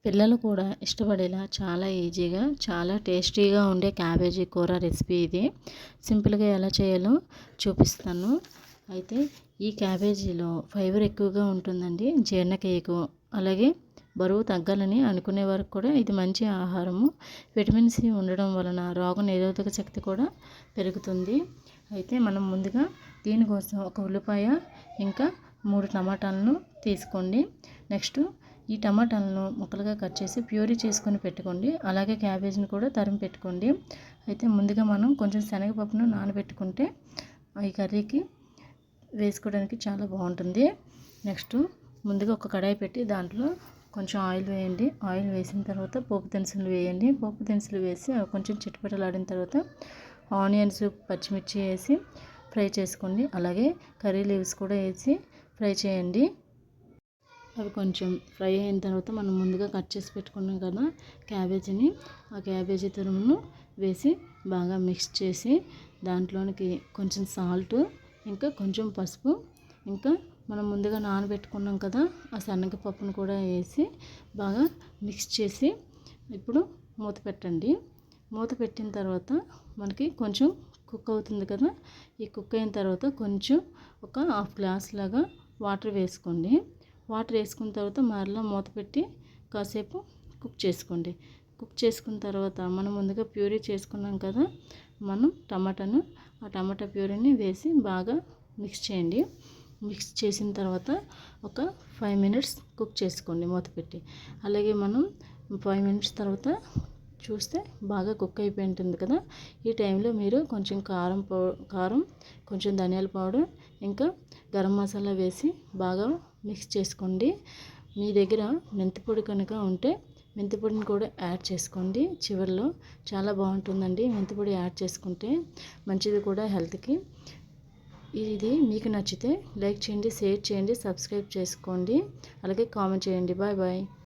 పిల్లలు కూడా ఇష్టపడేలా చాలా ఈజీగా చాలా టేస్టీగా ఉండే క్యాబేజీ కూర రెసిపీ ఇది. సింపుల్గా ఎలా చేయాలో చూపిస్తాను. అయితే ఈ క్యాబేజీలో ఫైబర్ ఎక్కువగా ఉంటుందండి. జీర్ణక్రియకు అలాగే బరువు తగ్గాలని అనుకునే వారికి కూడా ఇది మంచి ఆహారము. విటమిన్ సి ఉండడం వలన రోగ నిరోధక శక్తి కూడా పెరుగుతుంది. అయితే మనం ముందుగా దీనికోసం ఒక ఉల్లిపాయ ఇంకా 3 టమాటాలను తీసుకోండి. నెక్స్ట్ ఈ టమాటాలను ముక్కలుగా కట్ చేసి ప్యూరీ చేసుకొని పెట్టుకోండి. అలాగే క్యాబేజీని కూడా తరిమి పెట్టుకోండి. అయితే ముందుగా మనం కొంచెం శనగపప్పును నానబెట్టుకుంటే ఈ కర్రీకి వేసుకోవడానికి చాలా బాగుంటుంది. నెక్స్ట్ ముందుగా ఒక కడాయి పెట్టి దాంట్లో కొంచెం ఆయిల్ వేయండి. ఆయిల్ వేసిన తర్వాత పోపు దినుసులు వేయండి. పోపు దినుసులు వేసి అవి కొంచెం చిటపటలాడిన తర్వాత ఆనియన్స్ పచ్చిమిర్చి వేసి ఫ్రై చేసుకోండి. అలాగే కర్రీ లీవ్స్ కూడా వేసి ఫ్రై చేయండి. అవి కొంచెం ఫ్రై అయిన తర్వాత మనం ముందుగా కట్ చేసి పెట్టుకున్నాం కదా క్యాబేజీని, ఆ క్యాబేజీ తురుమును వేసి బాగా మిక్స్ చేసి దాంట్లోనికి కొంచెం సాల్ట్ ఇంకా కొంచెం పసుపు ఇంకా మనం ముందుగా నానబెట్టుకున్నాం కదా ఆ శనగపప్పును కూడా వేసి బాగా మిక్స్ చేసి ఇప్పుడు మూత పెట్టండి. మూత పెట్టిన తర్వాత మనకి కొంచెం కుక్ అవుతుంది కదా, ఈ కుక్ అయిన తర్వాత కొంచెం ఒక హాఫ్ గ్లాస్ లాగా వాటర్ వేసుకోండి. వాటర్ వేసుకున్న తర్వాత మరలా మూత పెట్టి కాసేపు కుక్ చేసుకోండి. కుక్ చేసుకున్న తర్వాత మనం ముందుగా ప్యూరీ చేసుకున్నాం కదా ఆ టమాటా ప్యూరీని వేసి బాగా మిక్స్ చేయండి. మిక్స్ చేసిన తర్వాత ఒక 5 మినిట్స్ కుక్ చేసుకోండి మూత పెట్టి. అలాగే మనం 5 మినిట్స్ తర్వాత చూస్తే బాగా కుక్ అయిపోయి ఉంటుంది కదా, ఈ టైంలో మీరు కొంచెం కారం కొంచెం ధనియాల పౌడర్ ఇంకా గరం మసాలా వేసి బాగా మిక్స్ చేసుకోండి. మీ దగ్గర మెంతిపొడి కనుక ఉంటే మెంతిపొడిని కూడా యాడ్ చేసుకోండి. చివరిలో చాలా బాగుంటుందండి మెంతిపొడి యాడ్ చేసుకుంటే, మంచిది కూడా హెల్త్కి. ఇది మీకు నచ్చితే లైక్ చేయండి, షేర్ చేయండి, సబ్స్క్రైబ్ చేసుకోండి, అలాగే కామెంట్ చేయండి. Bye bye.